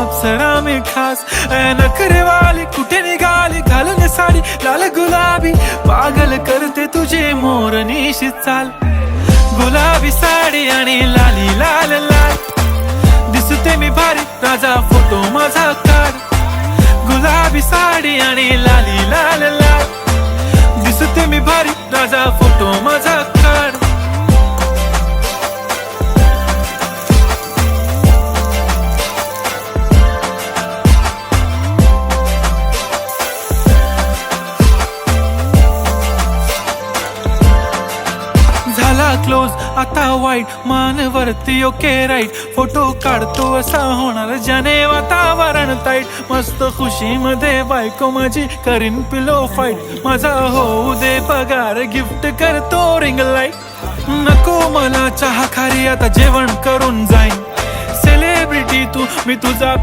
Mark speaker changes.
Speaker 1: अप्सरा मी खास नखरे वाली कुठे निघाली घालून साडी लाल गुलाबी पागल करते तुझे मोरनीशी चाल गुलाबी साडी आणि लाली लाल लाल दिसते मी भारी राजा फोटो माझा काढ गुलाबी साडी आणि लाली लाल लाल दिसते मी भारी राजा फोटो माझा काढ झाला क्लोज आता वाईट मानवरती ओके राईट फोटो काढतो असा होणार ज्याने वातावरण ताईट मस्त खुशी मध्ये बायको माझी करीन पिलो फाईट माझा होऊ दे पगार गिफ्ट करतो रिंग लाईट नको मला चहा खारी आता जेवण करून जाईन सेलिब्रिटी तू मी तुझा